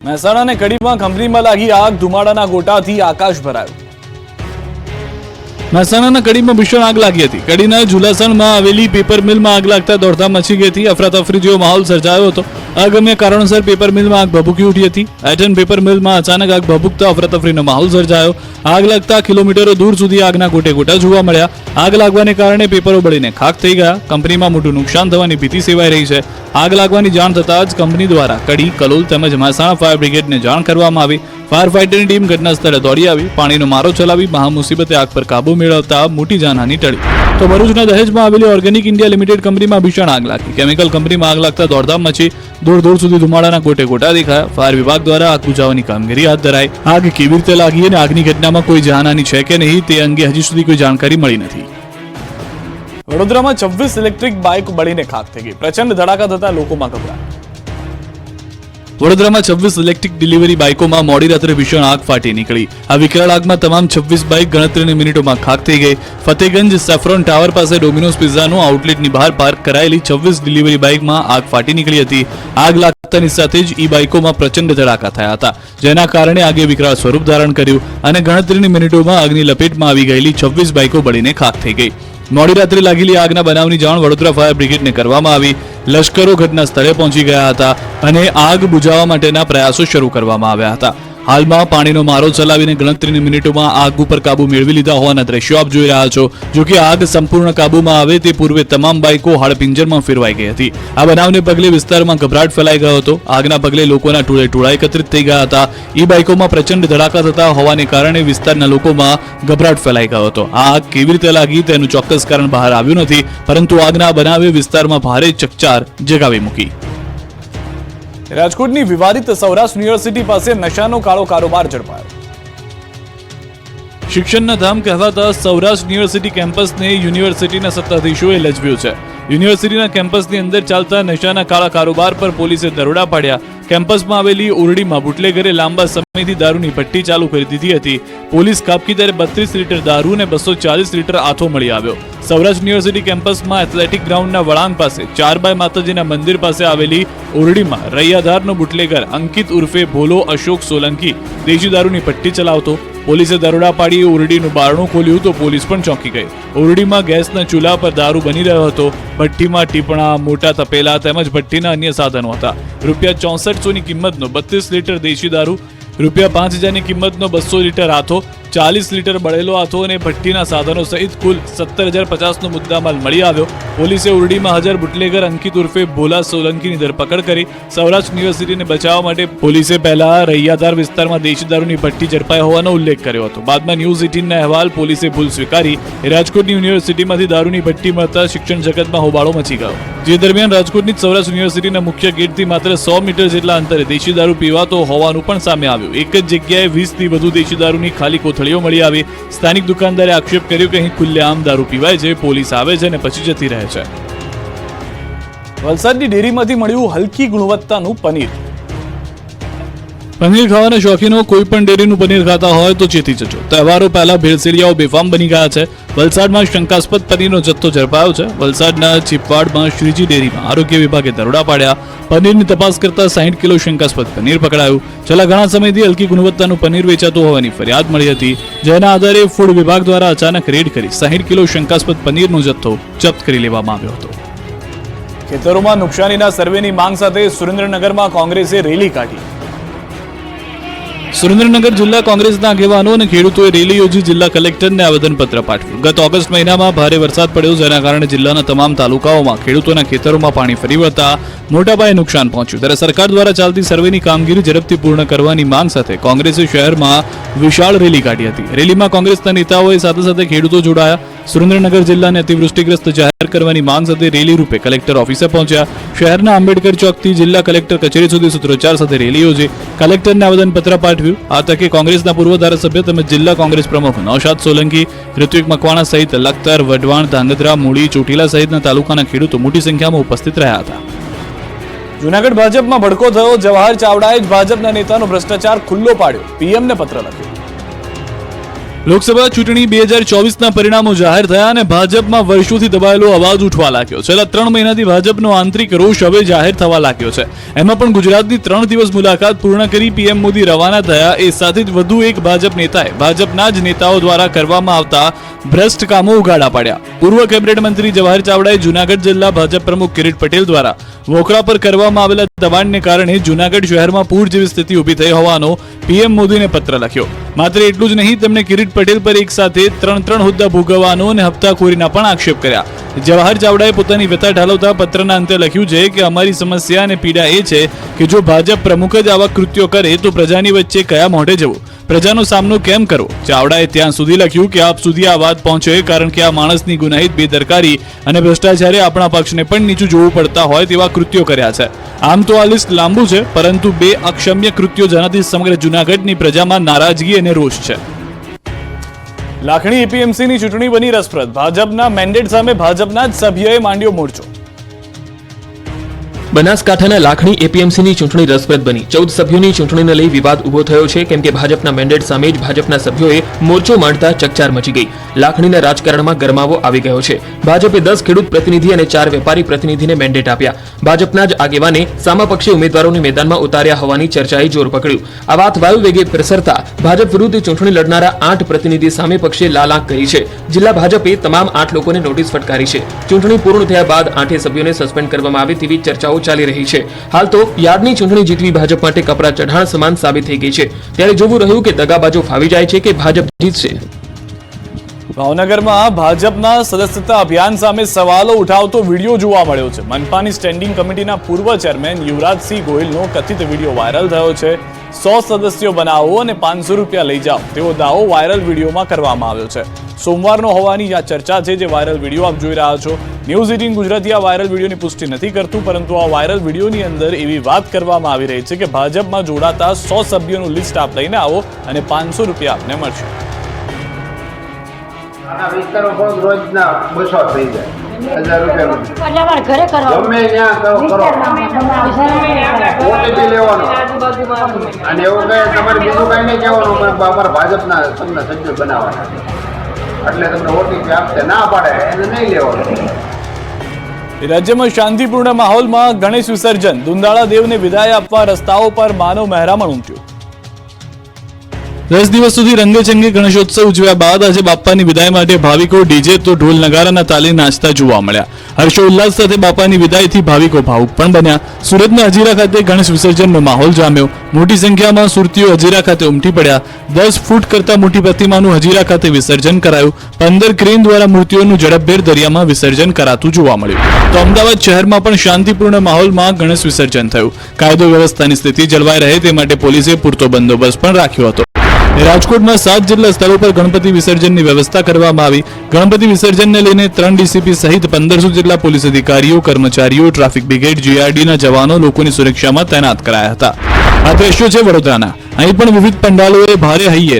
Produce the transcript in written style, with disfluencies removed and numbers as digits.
મહેસાણાને કડીમાં કંપનીમાં લાગી આગ, ધુમાડાના ગોટાથી આકાશ ભરાયું. મહેસાણાના કડીમાં ભીષણ આગ લાગી હતી. કડીના ઝુલાસણમાં આવેલી પેપર મિલમાં આગ લાગતા દોડધામ મચી ગઈ હતી. અફરાતફરી જેવો માહોલ સર્જાયો હતો. અગમ્ય કારણોસર પેપર મિલમાં આગ ભભૂકી ઉઠી હતી. એટન પેપર મિલમાં અચાનક આગ ભભૂકતા અફરાતફરીનો માહોલ સર્જાયો. આગ લાગતા કિલોમીટરો દૂર સુધી આગના ગોટે ગોટા જોવા મળ્યા. આગ લાગવાને કારણે પેપરો બળીને ખાખ થઈ ગયા. કંપનીમાં મોટું નુકસાન થવાની ભીતિ સેવાઈ રહી છે. આગ લાગવાની જાણ થતાં જ કંપની દ્વારા કડી, કલોલ તેમજ મહેસાણા ફાયર બ્રિગેડને જાણ કરવામાં આવી. ફાયર ફાઈટરની ટીમ ઘટના સ્થળે દોડી આવી. પાણીનો મારો ચલાવી મહામુસીબતે આગ પર કાબુ મેળવતા મોટી જાનહાની ટળી. તો ભરૂચના દહેજમાં આવેલી ઓર્ગેનિક ઇન્ડિયા લિમિટેડ કંપનીમાં ભીષણ આગ લાગી. કેમિકલ કંપનીમાં આગ લાગતા દોડધામ મચી. દૂર દૂર સુધી ધુમાડાના ગોટે ગોટા દેખાયા. ફાયર વિભાગ દ્વારા આગ બુઝાવવાની કામગીરી હાથ ધરાઈ. આગ કેવી રીતે લાગી અને આગની ઘટનામાં કોઈ જાનહાની છે કે નહીં તે અંગે હજી સુધી કોઈ જાણકારી મળી નથી. વડોદરામાં 26 ઇલેક્ટ્રિક બાઇક બળીને ખાખ થઈ ગઈ. પ્રચંડ ધડાકા થતા લોકોમાં ગભરાટ. વડોદરામાં 26 ઇલેક્ટ્રિક ડિલિવરી બાઇકોમાં મોડી રાત્રે ભીષણ આગ ફાટી નીકળી. આ વિકરાળ આગમાં તમામ 26 બાઇક ગણતરીની મિનિટોમાં ખાખ થઈ ગઈ. ફતેગંજ સેફ્રોન ટાવર પાસે ડોમિનોઝ પિઝાનું આઉટલેટની બહાર પાર્ક કરાયેલી 26 ડિલિવરી બાઇકમાં આગ ફાટી નીકળી હતી. આગ લાગતાની સાથે જ ઈ બાઇકોમાં પ્રચંડ ધડાકા થયા હતા, જેના કારણે આગે વિકરાળ સ્વરૂપ ધારણ કર્યું અને ગણતરીની મિનિટોમાં આગની લપેટમાં આવી ગયેલી 26 બાઇકો બળીને ખાખ થઈ ગઈ. મોડી રાત્રે લાગેલી આગના બનાવની જાણ વડોદરા ફાયર બ્રિગેડને કરવામાં આવી. લશ્કરો ઘટના સ્થળે પહોંચી ગયા હતા અને આગ બુઝાવવા માટેના પ્રયાસો શરૂ કરવામાં આવ્યા હતા. હાલમાં પાણીનો મારો ચલાવીને ગણતરીની મિનિટોમાં આગ ઉપર કાબુ મેળવી લીધા હોવાના દ્રશ્યો આપ જોઈ રહ્યા છો. જો કે આગ સંપૂર્ણ કાબુમાં આવે તે પૂર્વે તમામ બાઇકો હાડપિંજરમાં ફેરવાઈ ગઈ હતી. આ બનાવને પગલે વિસ્તારમાં ગભરાટ ફેલાઈ ગયો હતો. આગના પગલે લોકોના ટોળે ટોળા એકત્રિત થઈ ગયા હતા. ઈ બાઇકોમાં પ્રચંડ ધડાકા થતા હોવાને કારણે વિસ્તારના લોકોમાં ગભરાટ ફેલાઈ ગયો હતો. આ આગ કેવી રીતે લાગી તેનું ચોક્કસ કારણ બહાર આવ્યું નથી, પરંતુ આગના બનાવે વિસ્તારમાં ભારે ચકચાર જગાવી મૂકી. રાજકોટની વિવાદિત સૌરાષ્ટ્ર યુનિવર્સિટી પાસે નશાનો કાળો કારોબાર ઝડપાયો. શિક્ષણના ધામ કહેવાતા સૌરાષ્ટ્ર યુનિવર્સિટી કેમ્પસને યુનિવર્સિટીના સત્તાધીશોએ લજવ્યું છે. યુનિવર્સિટીના કેમ્પસની અંદર ચાલતા નશાના કાળા કારોબાર પર પોલીસે દરોડા પાડ્યા. કેમ્પસમાં આવેલી ઓરડીમાં બુટલેગરે લાંબા સમયથી દારૂની ભઠ્ઠી ચાલુ કરી દીધી હતી. પોલીસ કાપકી ત્યારે 32 લીટર દારૂ અને 240 લીટર આથો મળી આવ્યો. સૌરાષ્ટ્ર યુનિવર્સિટી કેમ્પસમાં એથ્લેટિક ગ્રાઉન્ડના વળાંક પાસે ચારબાઈ માતાજીના મંદિર પાસે આવેલી ઓરડીમાં રૈયાધારનો બુટલેગર અંકિત ઉર્ફે ભોલો અશોક સોલંકી દેશી દારૂની ભઠ્ઠી ચલાવતો. પોલીસે દરોડા પાડી ઓરડીનું બારણું ખોલ્યું તો પોલીસ પણ ચોંકી ગઈ. ઓરડીમાં ગેસના ચૂલા પર દારૂ બની રહ્યો હતો. ભઠ્ઠીમાં ટીપણા, મોટા તપેલા તેમજ ભઠ્ઠીના અન્ય સાધનો હતા. ₹6400ની કિંમતનો 32 લીટર દેશી દારૂ, ₹5000ની કિંમતનો 200 લીટર આથો, 40 લીટર બળેલો આથો અને ભઠ્ઠીના સાધનો સહિત કુલ 17050નો મુદ્દામાલ મળી આવ્યો. પોલીસે ઓરડીમાં હાજર બુટલેગર અંકિત ઉર્ફે ભોલા સોલંકીની ધરપકડ કરી. સૌરાષ્ટ્ર યુનિવર્સિટીને બચાવવા માટે પોલીસે પહેલા રૈયાધાર વિસ્તારમાં દેશી દારૂની ભઠ્ઠી ઝડપાઈ હોવાનો ઉલ્લેખ કર્યો હતો. બાદમાં ન્યૂઝ 18ના અહેવાલ પોલીસે ભૂલ સ્વીકારી. રાજકોટની યુનિવર્સિટીમાંથી દારૂની ભઠ્ઠી મળતા શિક્ષણ જગતમાં હોબાળો મચી ગયો. જે દરમિયાન રાજકોટની સૌરાષ્ટ્ર યુનિવર્સિટીના મુખ્ય ગેટથી માત્ર 100 મીટર જેટલા અંતરે દેશી દારૂ પીવાતો હોવાનું પણ સામે આવ્યું. એક જ જગ્યાએ 20થી વધુ દેશી દારૂની ખાલી કોથળીઓ મળી આવી. સ્થાનિક દુકાનદારે આક્ષેપ કર્યો કે અહીં ખુલ્લેઆમ દારૂ પીવાય છે, પોલીસ આવે છે અને પછી જતી રહે છે. વલસાડની ડેરીમાંથી મળ્યું હલકી ગુણવત્તાનું પનીર. પનીર ખાવાના શોખીનો કોઈ પણ ડેરીનું પનીર ખાતા હોય તો ચેતી જજો. તહેવારો પહેલા ભેળસેળિયાઓ બેફામ બની ગયા છે. વલસાડમાં શંકાસ્પદ પનીરનો જથ્થો ઝડપાયો છે. વલસાડના ચીપવાડમાં શ્રીજી ડેરીમાં આરોગ્ય વિભાગે દરોડા પાડ્યા. પનીરની તપાસ કરતા 60 કિલો શંકાસ્પદ પનીર પકડાયું. છેલ્લા ઘણા સમયથી હલકી ગુણવત્તાનું પનીર વેચાતું હોવાની ફરિયાદ મળી હતી, જેના આધારે ફૂડ વિભાગ દ્વારા અચાનક રેડ કરી 60 કિલો શંકાસ્પદ પનીરનો જથ્થો જપ્ત કરી લેવામાં આવ્યો હતો. ખેતરોમાં નુકસાનીના સર્વેની માંગ સાથે સુરેન્દ્રનગરમાં કોંગ્રેસે રેલી કાઢી. સુરેન્દ્રનગર જિલ્લા કોંગ્રેસના આગેવાનો અને ખેડૂતોએ રેલી યોજી જિલ્લા કલેક્ટરને આવેદનપત્ર પાઠવ્યું. ગત ઓગસ્ટ મહિનામાં ભારે વરસાદ પડ્યો, જેના કારણે જિલ્લાના તમામ તાલુકાઓમાં ખેડૂતોના ખેતરોમાં પાણી ફરી વળતા મોટા પાયે નુકસાન પહોંચ્યું. ત્યારે સરકાર દ્વારા ચાલતી સર્વેની કામગીરી ઝડપથી પૂર્ણ કરવાની માંગ સાથે કોંગ્રેસે શહેરમાં વિશાળ રેલી કાઢી હતી. રેલીમાં કોંગ્રેસના નેતાઓએ સાથે સાથે ખેડૂતો જોડાયા. સુરેન્દ્રનગર જિલ્લાને અતિવૃષ્ટિગ્રસ્ત જાહેર કરવાની માંગ સાથે રેલી રૂપે કલેક્ટર ઓફિસે પહોંચ્યા. શહેરના આંબેડકર ચોકથી જિલ્લા કલેક્ટર કચેરી સુધી સૂત્રોચ્ચાર સાથે રેલી યોજી કલેક્ટરને આવેદનપત્ર પાઠવ્યું. આ તકે કોંગ્રેસના પૂર્વ ધારાસભ્ય તેમજ જિલ્લા કોંગ્રેસ પ્રમુખ નૌશાદ સોલંકી, ઋત્વિક મકવાણા સહિત લખતર, વઢવાણ, ધાંગધ્રા, મૂળી, ચોટીલા સહિતના તાલુકાના ખેડૂતો મોટી સંખ્યામાં ઉપસ્થિત રહ્યા હતા. જૂનાગઢ ભાજપમાં ભડકો થયો. જવાહર ચાવડાએ જ ભાજપના નેતાનો ભ્રષ્ટાચાર ખુલ્લો પાડ્યો. પીએમને પત્ર લખ્યો. લોકસભા ચૂંટણી 2024ના પરિણામો જાહેર થયા અને ભાજપમાં વર્ષોથી દબાયેલો અવાજ ઉઠવા લાગ્યો. છેલ્લા 3 મહિનાથી ભાજપનો આંતરિક રોષ હવે જાહેર થવા લાગ્યો છે. એમાં પણ ગુજરાતની 3 દિવસ મુલાકાત પૂર્ણ કરી પીએમ મોદી રવાના થયા. એ સાથે જ વધુ એક ભાજપ નેતાએ ભાજપના જ નેતાઓ દ્વારા કરવામાં આવતા ભ્રષ્ટ કામો ઉગાડા પાડ્યા. પૂર્વ કેબિનેટ મંત્રી જવાહર ચાવડાએ જૂનાગઢ જિલ્લા ભાજપ પ્રમુખ કિરીટ પટેલ દ્વારા વોકરા પર કરવામાં આવેલા દબાણને કારણે જૂનાગઢ શહેરમાં પૂર જેવી સ્થિતિ ઊભી થઈ હોવાનો પીએમ મોદીને પત્ર લખ્યો. માત્ર એટલું જ નહીં, તેમણે કિરીટ પટેલ પર એક સાથે 3 હોદ્દા ભોગવવાનો અને હપ્તાખોરીના પણ આક્ષેપ કર્યા. જવાહર ચાવડાએ પોતાની વ્યથા ઠાલવતા પત્રના અંતે લખ્યું છે કે અમારી સમસ્યા અને પીડા એ છે કે જો ભાજપ પ્રમુખ જ આવા કૃત્યો કરે તો પ્રજાની વચ્ચે કયા મોઢે જવું, પ્રજાનો સામનો કેમ કરવો. ચાવડાએ ત્યાં સુધી લખ્યું કે આપ સુધી આ વાત પહોંચે કારણ કે આ માણસની ગુનાહિત બેદરકારી અને ભ્રષ્ટાચારે આપણા પક્ષને પણ નીચું જોવું પડતા હોય તેવા કૃત્યો કર્યા છે. આમ તો આ લિસ્ટ લાંબુ છે, પરંતુ 2 અક્ષમ્ય કૃત્યો જેનાથી સમગ્ર જૂનાગઢની પ્રજામાં નારાજગી અને રોષ છે. લાખણી એપીએમસીની ચૂંટણી બની રસપ્રદ. ભાજપના મેન્ડેટ સામે ભાજપના જ સભ્યોએ માંડ્યો મોરચો. બનાસકાંઠાના લાખણી એપીએમસીની ચૂંટણી રસપ્રદ બની. 14 સભ્યોની ચૂંટણીને લઈ વિવાદ ઉભો થયો છે, કેમ કે ભાજપના મેન્ડેટ સામે જ ભાજપના સભ્યોએ મોરચો માંડતા ચકચાર મચી ગઈ. લાખણીના રાજકારણમાં ગરમાવો આવી ગયો છે. ભાજપે 10 ખેડૂત પ્રતિનિધિ અને 4 વેપારી પ્રતિનિધિને મેન્ડેટ આપ્યા. ભાજપના જ આગેવાને સામા પક્ષે ઉમેદવારોને મેદાનમાં ઉતાર્યા હોવાની ચર્ચાએ જોર પકડ્યું. આ વાત વાયુ વેગે પ્રસરતા ભાજપ વિરુદ્ધ ચૂંટણી લડનારા 8 પ્રતિનિધિ સામે પક્ષે લાલ આંખ કરી છે. જિલ્લા ભાજપે તમામ 8 લોકોને નોટિસ ફટકારી છે. ચૂંટણી પૂર્ણ થયા બાદ 8 સભ્યોને સસ્પેન્ડ કરવામાં આવે તેવી ચર્ચાઓ ચાલી રહી છે. હાલ તો યાર્ડની ચૂંટણી જીતવી ભાજપ માટે કપરા ચઢાણ સમાન સાબિત થઈ ગઈ છે. ત્યારે જોવું રહ્યું કે દગાબાજો ફાવી જાય છે કે ભાજપ જીતશે. ભાવનગરમાં ભાજપના સદસ્યતા અભિયાન સામે સવાલો ઉઠાવતો વિડીયો જોવા મળ્યો છે. મનપાની સ્ટેન્ડિંગ કમિટીના પૂર્વ ચેરમેન યુવરાજસિંહ ગોહિલનો કથિત વિડીયો વાયરલ થયો છે. 100 સદસ્યો બનાવો અને 500 રૂપિયા લઈ જાઓ તેવો દાવો વાયરલ વિડીયોમાં કરવામાં આવ્યો છે. સોમવારનો હોવાની આ ચર્ચા છે, જે વાયરલ વિડીયો આપ જોઈ રહ્યા છો. ન્યૂઝ 18 ગુજરાતી આ વાયરલ વિડીયોની પુષ્ટિ નથી કરતું, પરંતુ આ વાયરલ વિડીયોની અંદર એવી વાત કરવામાં આવી રહી છે કે ભાજપમાં જોડાતા 100 સભ્યોનું લિસ્ટ આપ લઈને આવો અને 500 રૂપિયા આપને મળશે. આના વિસ્તારો પર રોજના 200 થઈ જાય, 1000 રૂપિયા ઘરે કરો, ગમે ત્યાં કરો, ઓટીપી લેવાનો અને એવું કહે તમારે બીજું કઈ નહીં કહેવાનું, અમારા ભાજપના તમને સભ્ય બનાવવાના એટલે તમને ઓટીપી આપશે, ના પાડે એને નહીં લેવાનું. રાજ્યમાં શાંતિપૂર્ણ માહોલમાં ગણેશ વિસર્જન. દુંદાળા દેવને વિદાય આપવા રસ્તાઓ પર માનવ મહેરામણ ઉમટ્યું. 10 દિવસ સુધી રંગેચંગે ગણેશોત્સવ ઉજવ્યા બાદ આજે બાપ્પાની વિદાય માટે ભાવિકો ડીજે તો ઢોલ નગારાના તાલે નાચતા જોવા મળ્યા. હર્ષોલ્લાસ સાથે બાપાની વિદાયથી ભાવિકો ભાવુક પણ બન્યા. સુરતના હજીરા ખાતે ગણેશ વિસર્જનનો માહોલ જામ્યો. મોટી સંખ્યામાં સુરતીઓ હજીરા ખાતે ઉમટી પડ્યા. 10 ફૂટ કરતા મોટી પ્રતિમાનું હજીરા ખાતે વિસર્જન કરાયું. 15 ક્રેન દ્વારા મૂર્તિઓનું ઝડપભેર દરિયામાં વિસર્જન કરાતું જોવા મળ્યું. તો અમદાવાદ શહેરમાં પણ શાંતિપૂર્ણ માહોલમાં ગણેશ વિસર્જન થયું. કાયદો વ્યવસ્થાની સ્થિતિ જળવાઈ રહે તે માટે પોલીસે પૂરતો બંદોબસ્ત પણ રાખ્યો હતો. રાજકોટમાં 7 જેટલા સ્થળો પર ગણપતિ વિસર્જનની વ્યવસ્થા કરવામાં આવી. ગણપતિ વિસર્જનને લઈને 3 ડીસીપી સહિત 1500 જેટલા પોલીસ અધિકારીઓ, કર્મચારીઓ, ટ્રાફિક બ્રિગેડ, જીઆરડીના જવાનો લોકોની સુરક્ષામાં તૈનાત કરાયા હતા. આ દ્રશ્યો છે વડોદરાના. અહીં પણ વિવિધ પંડાલોએ ભારે હૈયે